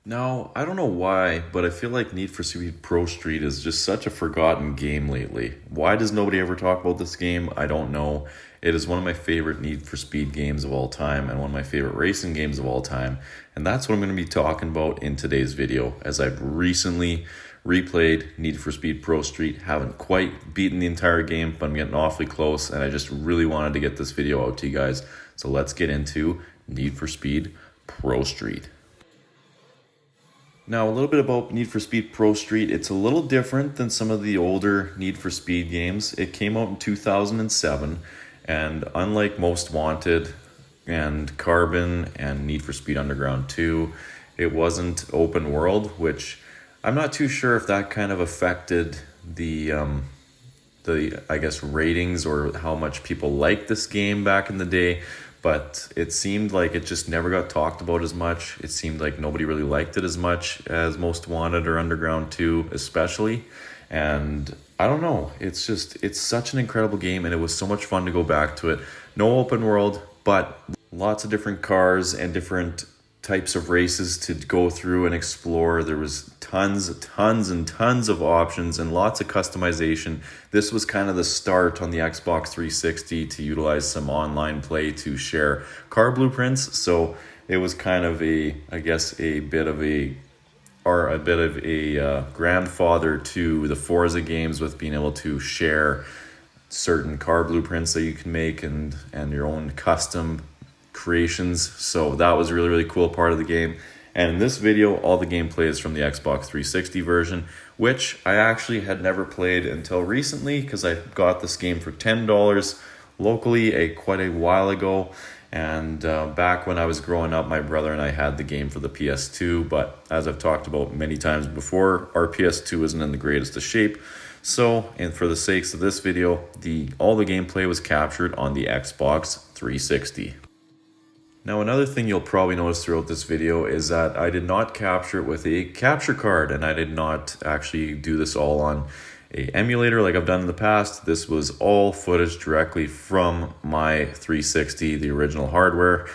Now, I don't know why, but I feel like Need for Speed Pro Street is just such a forgotten game lately. Why does nobody ever talk about this game? I don't know. It is one of my favorite Need for Speed games of all time and one of my favorite racing games of all time. And that's what I'm going to be talking about in today's video, as I've recently replayed Need for Speed Pro Street. Haven't quite beaten the entire game, but I'm getting awfully close, and I just really wanted to get this video out to you guys. So let's get into Need for Speed Pro Street. Now, a little bit about Need for Speed Pro Street. It's a little different than some of the older Need for Speed games. It came out in 2007, and unlike Most Wanted and Carbon and Need for Speed Underground 2, it wasn't open world, which I'm not too sure if that kind of affected the I guess ratings or how much people liked this game back in the day, but it seemed like it just never got talked about as much. It seemed like nobody really liked it as much as Most Wanted or Underground 2 especially. And I don't know, it's such an incredible game, and it was so much fun to go back to it. No open world, but lots of different cars and different types of races to go through and explore. There was tons and tons of options and lots of customization. This was kind of the start on the Xbox 360 to utilize some online play to share car blueprints. So it was kind of a bit of a grandfather to the Forza games, with being able to share certain car blueprints that you can make and your own custom creations. So that was a really cool part of the game. And in this video, all the gameplay is from the Xbox 360 version, which I actually had never played until recently, because I got this game for $10 locally quite a while ago. And back when I was growing up, my brother and I had the game for the PS2, but as I've talked about many times before, our PS2 isn't in the greatest of shape. So, and for the sakes of this video, all the gameplay was captured on the Xbox 360. Now, another thing you'll probably notice throughout this video is that I did not capture it with a capture card, and I did not actually do this all on a emulator like I've done in the past. This was all footage directly from my 360, the original hardware.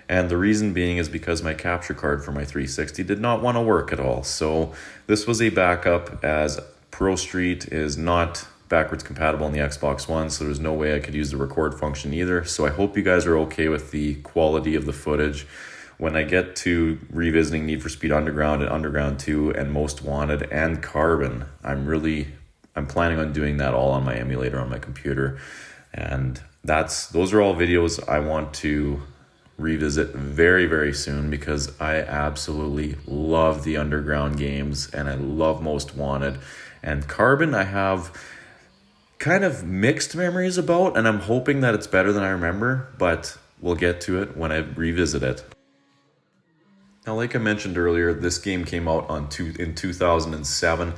And the reason being is because my capture card for my 360 did not want to work at all. So this was a backup, as Pro Street is not backwards compatible on the Xbox One, so there's no way I could use the record function either. So I hope you guys are okay with the quality of the footage. When I get to revisiting Need for Speed Underground and Underground 2 and Most Wanted and Carbon, I'm planning on doing that all on my emulator on my computer. And those are all videos I want to revisit very soon, because I absolutely love the Underground games and I love Most Wanted. And Carbon I have kind of mixed memories about, and I'm hoping that it's better than I remember, but we'll get to it when I revisit it. Now, like I mentioned earlier, this game came out in 2007,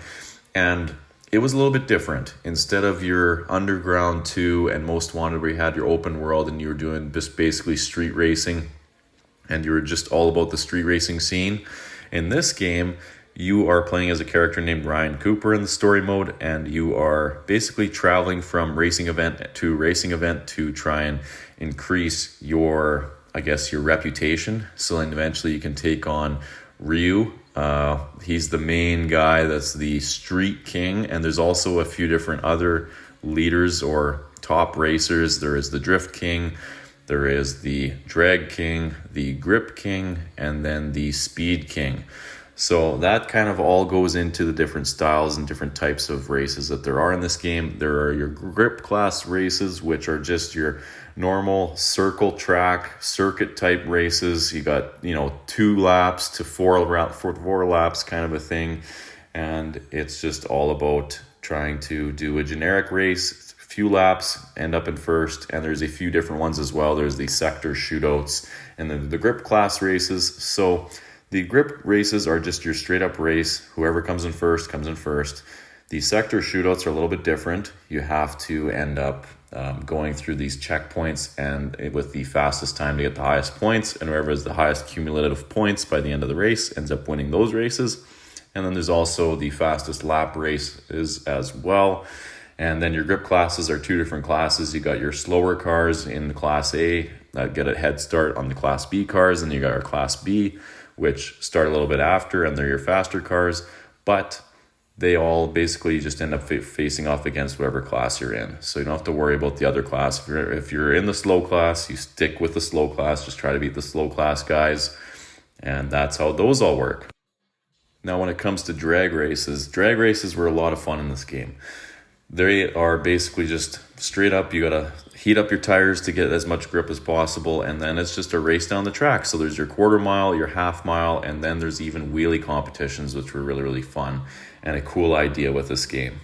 and it was a little bit different. Instead of your Underground 2 and Most Wanted, where you had your open world and you were doing just basically street racing, and you were just all about the street racing scene, in this game, you are playing as a character named Ryan Cooper in the story mode, and you are basically traveling from racing event to try and increase your reputation. So then eventually you can take on Ryu. He's the main guy that's the street king, and there's also a few different other leaders or top racers. There is the Drift King, there is the Drag King, the Grip King, and then the Speed King. So that kind of all goes into the different styles and different types of races that there are in this game. There are your grip class races, which are just your normal circle track, circuit type races. You got, 2 laps to 4 laps kind of a thing. And it's just all about trying to do a generic race, a few laps, end up in first. And there's a few different ones as well. There's the sector shootouts and then the grip class races. So the grip races are just your straight up race. Whoever comes in first, comes in first. The sector shootouts are a little bit different. You have to end up going through these checkpoints and with the fastest time to get the highest points. And whoever has the highest cumulative points by the end of the race ends up winning those races. And then there's also the fastest lap races as well. And then your grip classes are 2 different classes. You got your slower cars in Class A get a head start on the Class B cars, and you got our Class B, which start a little bit after, and they're your faster cars, but they all basically just end up facing off against whatever class you're in. So you don't have to worry about the other class. If you're in the slow class, you stick with the slow class. Just try to beat the slow class guys. And that's how those all work. Now, when it comes to drag races were a lot of fun in this game. They are basically just straight up. You got to heat up your tires to get as much grip as possible, and then it's just a race down the track. So there's your quarter mile, your half mile, and then there's even wheelie competitions, which were really, really fun and a cool idea with this game.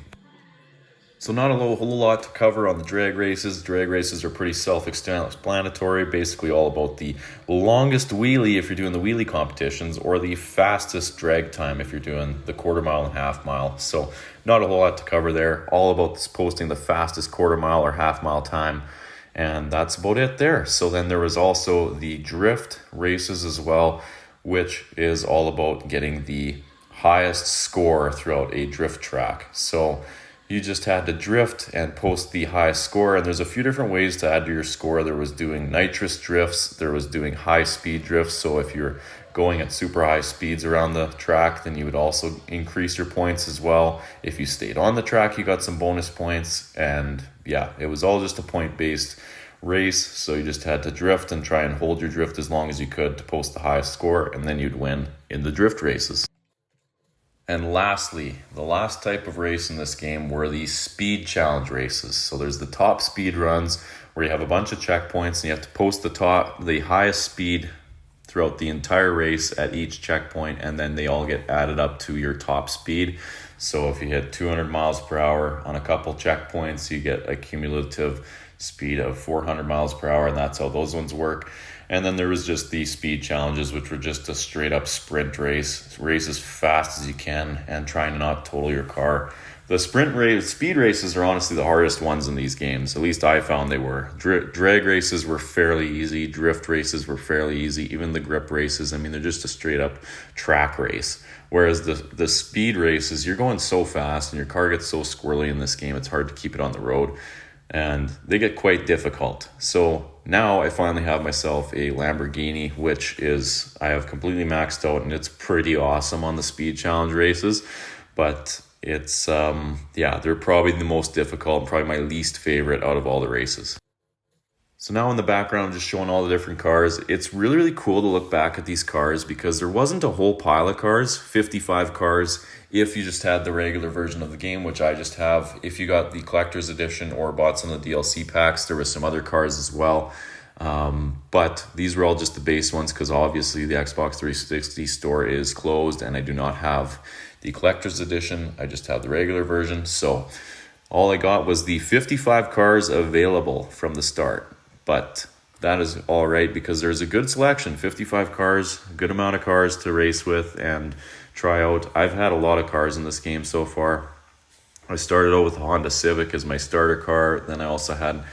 So not a whole lot to cover on the drag races. Drag races are pretty self-explanatory, basically all about the longest wheelie if you're doing the wheelie competitions, or the fastest drag time if you're doing the quarter mile and half mile. So not a whole lot to cover there. All about posting the fastest quarter mile or half mile time. And that's about it there. So then there was also the drift races as well, which is all about getting the highest score throughout a drift track. So you just had to drift and post the highest score, and there's a few different ways to add to your score. There was doing nitrous drifts, there was doing high speed drifts. So if you're going at super high speeds around the track, then you would also increase your points as well. If you stayed on the track, you got some bonus points. And yeah, it was all just a point-based race. So you just had to drift and try and hold your drift as long as you could to post the highest score, and then you'd win in the drift races. And lastly, the last type of race in this game were the speed challenge races. So there's the top speed runs where you have a bunch of checkpoints and you have to post the highest speed throughout the entire race at each checkpoint, and then they all get added up to your top speed. So if you hit 200 miles per hour on a couple checkpoints, you get a cumulative speed of 400 miles per hour, and that's how those ones work. And then there was just the speed challenges, which were just a straight up sprint race as fast as you can and trying to not total your car. The speed races are honestly the hardest ones in these games. At least I found they were. Drag races were fairly easy. Drift races were fairly easy. Even the grip races, I mean, they're just a straight up track race. Whereas the speed races, you're going so fast and your car gets so squirrely in this game, it's hard to keep it on the road. And they get quite difficult. So now I finally have myself a Lamborghini, which is, I have completely maxed out, and it's pretty awesome on the speed challenge races. But it's, they're probably the most difficult and probably my least favorite out of all the races. So now in the background, I'm just showing all the different cars. It's really, really cool to look back at these cars because there wasn't a whole pile of cars, 55 cars, if you just had the regular version of the game, which I just have. If you got the collector's edition or bought some of the DLC packs, there was some other cars as well. But these were all just the base ones because obviously the Xbox 360 store is closed and I do not have the collector's edition. I just have the regular version. So all I got was the 55 cars available from the start. But that is all right because there's a good selection, 55 cars, a good amount of cars to race with and try out. I've had a lot of cars in this game so far. I started out with the Honda Civic as my starter car. Then I also had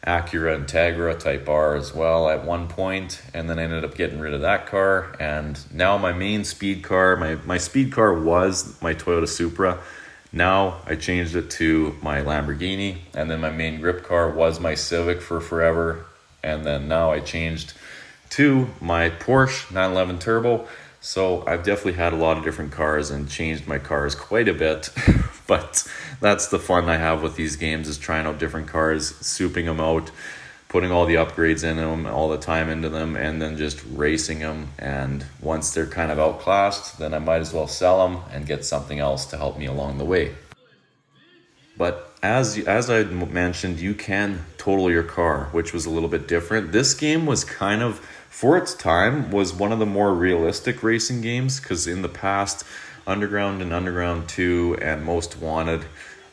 Acura Integra Type R as well at one point, and then I ended up getting rid of that car. And now my main speed car, my speed car was my Toyota Supra. Now I changed it to my Lamborghini, and then my main grip car was my Civic for forever. And then now I changed to my Porsche 911 Turbo. So I've definitely had a lot of different cars and changed my cars quite a bit. But that's the fun I have with these games, is trying out different cars, souping them out, putting all the upgrades in them, all the time into them, and then just racing them. And once they're kind of outclassed, then I might as well sell them and get something else to help me along the way. But as I mentioned, you can total your car, which was a little bit different. This game was kind of, for its time, was one of the more realistic racing games, because in the past, Underground and Underground 2 and Most Wanted,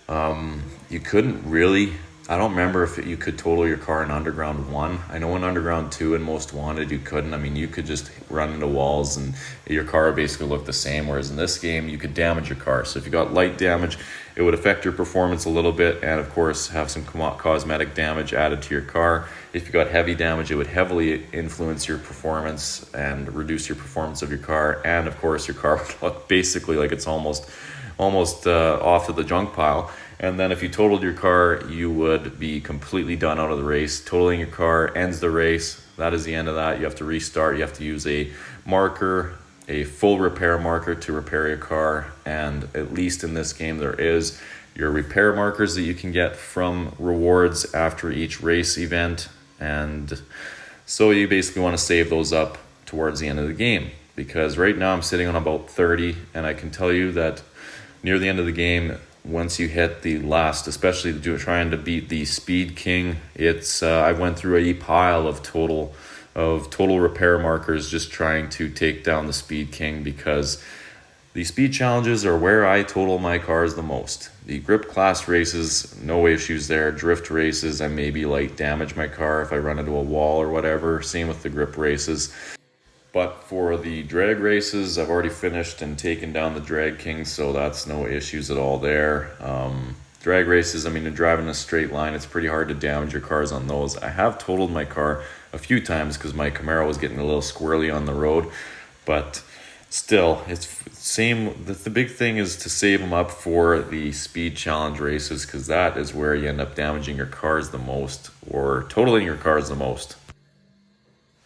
you couldn't really, I don't remember if you could total your car in Underground 1. I know in Underground 2 and Most Wanted you couldn't. I mean, you could just run into walls and your car basically looked the same, whereas in this game you could damage your car. So if you got light damage, it would affect your performance a little bit, and of course have some cosmetic damage added to your car. If you got heavy damage, it would heavily influence your performance and reduce your performance of your car, and of course your car would look basically like it's almost off to the junk pile. And then if you totaled your car, you would be completely done out of the race. Totaling your car ends the race. that is the end of that. You have to restart. You have to use a marker, a full repair marker to repair your car. And at least in this game, there is your repair markers that you can get from rewards after each race event. And so you basically want to save those up towards the end of the game, because right now I'm sitting on about 30, and I can tell you that near the end of the game, once you hit the last, especially trying to beat the Speed King, it's I went through a pile of total repair markers just trying to take down the Speed King, because the speed challenges are where I total my cars the most. The grip class races, no issues there. Drift races, I maybe light damage my car if I run into a wall or whatever. Same with the grip races. But for the drag races, I've already finished and taken down the Drag King, so that's no issues at all there. Drag races, I mean, to drive in a straight line, it's pretty hard to damage your cars on those. I have totaled my car a few times because my Camaro was getting a little squirrely on the road, but still, it's same. The big thing is to save them up for the speed challenge races, because that is where you end up damaging your cars the most, or totaling your cars the most.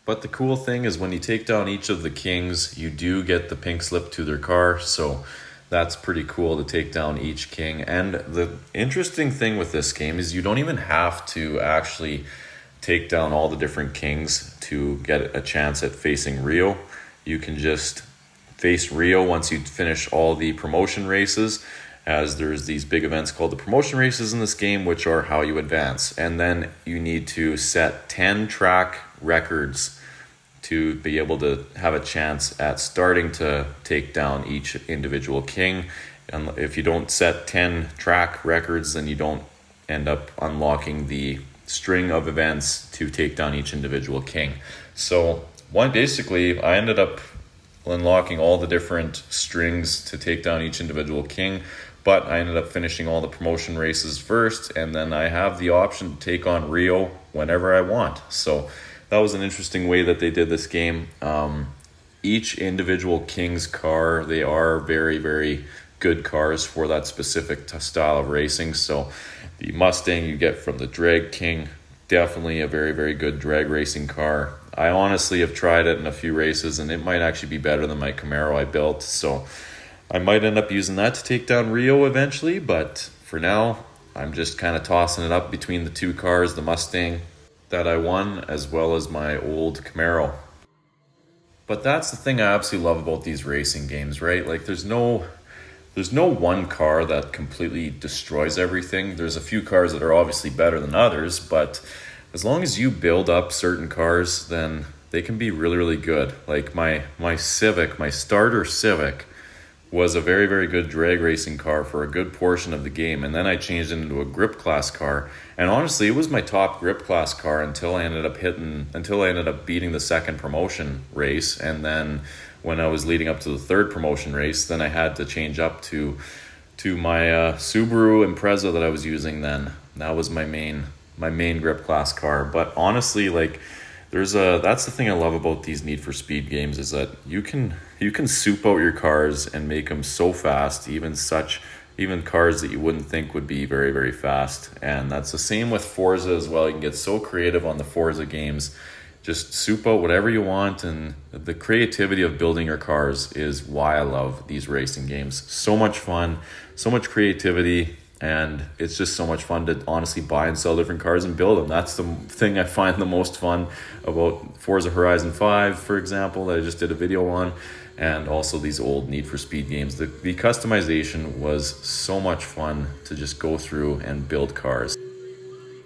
But the cool thing is when you take down each of the kings, you do get the pink slip to their car. So that's pretty cool to take down each king. And the interesting thing with this game is you don't even have to actually take down all the different kings to get a chance at facing Rio. You can just face Rio once you finish all the promotion races, as there's these big events called the promotion races in this game, which are how you advance. And then you need to set 10 track records to be able to have a chance at starting to take down each individual king. And if you don't set 10 track records, then you don't end up unlocking the string of events to take down each individual king. So basically, I ended up unlocking all the different strings to take down each individual king, but I ended up finishing all the promotion races first, and then I have the option to take on Rio whenever I want. So that was an interesting way that they did this game. Each individual king's car, they are very, very good cars for that specific style of racing. So the Mustang you get from the Drag King, definitely a very, very good drag racing car. I honestly have tried it in a few races, and it might actually be better than my Camaro I built. So I might end up using that to take down Rio eventually, but for now, I'm just kind of tossing it up between the two cars, the Mustang that I won, as well as my old Camaro. But that's the thing I absolutely love about these racing games, right? Like there's no one car that completely destroys everything. There's a few cars that are obviously better than others, but as long as you build up certain cars, then they can be really, really good. Like my Civic, my starter Civic, was a very, very good drag racing car for a good portion of the game, and then I changed it into a grip class car. And honestly, it was my top grip class car until I ended up beating the second promotion race. And then when I was leading up to the third promotion race, then I had to change up to my Subaru Impreza that I was using then. That was my main grip class car. But honestly, like that's the thing I love about these Need for Speed games, is that you can soup out your cars and make them so fast, even cars that you wouldn't think would be very, very fast. And that's the same with Forza as well. You can get so creative on the Forza games. Just soup out whatever you want, and the creativity of building your cars is why I love these racing games. So much fun, so much creativity, and it's just so much fun to honestly buy and sell different cars and build them. That's the thing I find the most fun about Forza Horizon 5, for example, that I just did a video on, and also these old Need for Speed games. The customization was so much fun to just go through and build cars.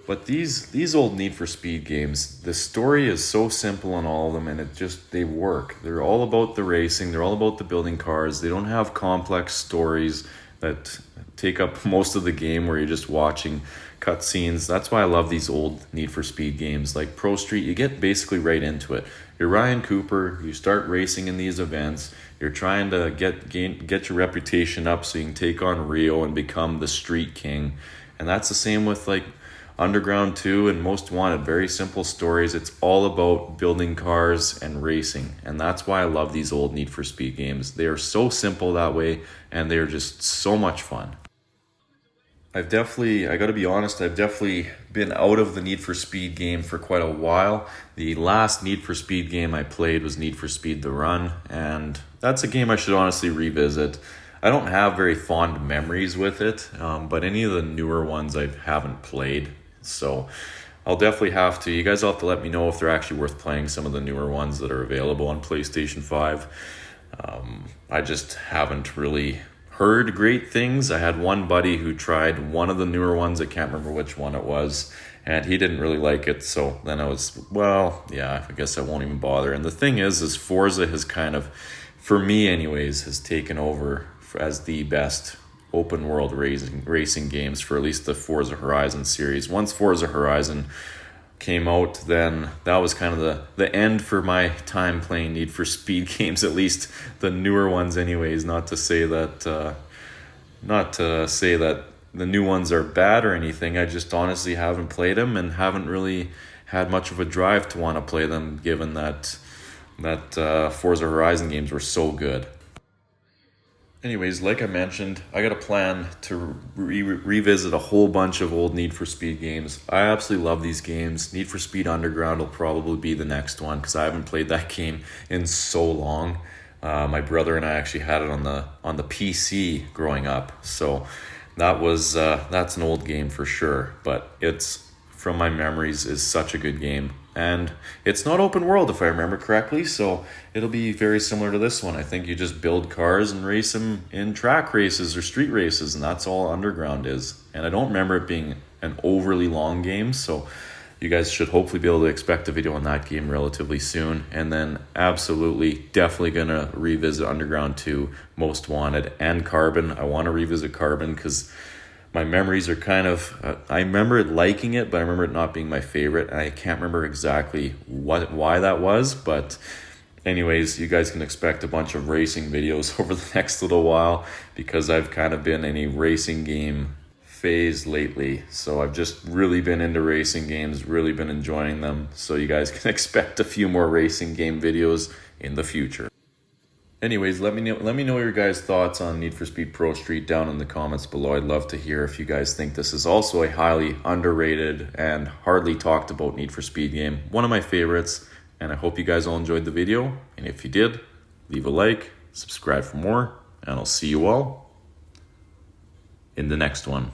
But these old Need for Speed games, the story is so simple in all of them, and they work. They're all about the racing. They're all about the building cars. They don't have complex stories that take up most of the game where you're just watching cutscenes. That's why I love these old Need for Speed games. Like Pro Street, you get basically right into it. You're Ryan Cooper. You start racing in these events. You're trying to get your reputation up so you can take on Rio and become the street king. And that's the same with like Underground 2 and Most Wanted. Very simple stories. It's all about building cars and racing, and that's why I love these old Need for Speed games. They are so simple that way, and they're just so much fun. I gotta be honest, I've definitely been out of the Need for Speed game for quite a while. The last Need for Speed game I played was Need for Speed The Run, and that's a game I should honestly revisit. I don't have very fond memories with it, but any of the newer ones I haven't played, so I'll definitely have to. You guys will have to let me know if they're actually worth playing, some of the newer ones that are available on PlayStation 5. I just haven't really heard great things. I had one buddy who tried one of the newer ones. I can't remember which one it was, and he didn't really like it. So then I was, well, yeah, I guess I won't even bother. And the thing is Forza has kind of, for me anyways, has taken over as the best open world racing games for at least the Forza Horizon series. Once Forza Horizon came out, then that was kind of the end for my time playing Need for Speed games, at least the newer ones anyways. Not to say that the new ones are bad or anything. I just honestly haven't played them and haven't really had much of a drive to want to play them, given that Forza Horizon games were so good. Anyways, like I mentioned, I got a plan to revisit a whole bunch of old Need for Speed games. I absolutely love these games. Need for Speed Underground will probably be the next one because I haven't played that game in so long. My brother and I actually had it on the PC growing up, so that's an old game for sure. But it's, from my memories, is such a good game. And it's not open world, if I remember correctly, so it'll be very similar to this one. I think you just build cars and race them in track races or street races, and that's all Underground is. And I don't remember it being an overly long game, so you guys should hopefully be able to expect a video on that game relatively soon. And then absolutely, definitely gonna revisit Underground 2, Most Wanted, and Carbon. I want to revisit Carbon because my memories are kind of, I remember liking it, but I remember it not being my favorite. And I can't remember exactly why that was. But anyways, you guys can expect a bunch of racing videos over the next little while because I've kind of been in a racing game phase lately. So I've just really been into racing games, really been enjoying them. So you guys can expect a few more racing game videos in the future. Anyways, let me know your guys' thoughts on Need for Speed Pro Street down in the comments below. I'd love to hear if you guys think this is also a highly underrated and hardly talked about Need for Speed game. One of my favorites, and I hope you guys all enjoyed the video. And if you did, leave a like, subscribe for more, and I'll see you all in the next one.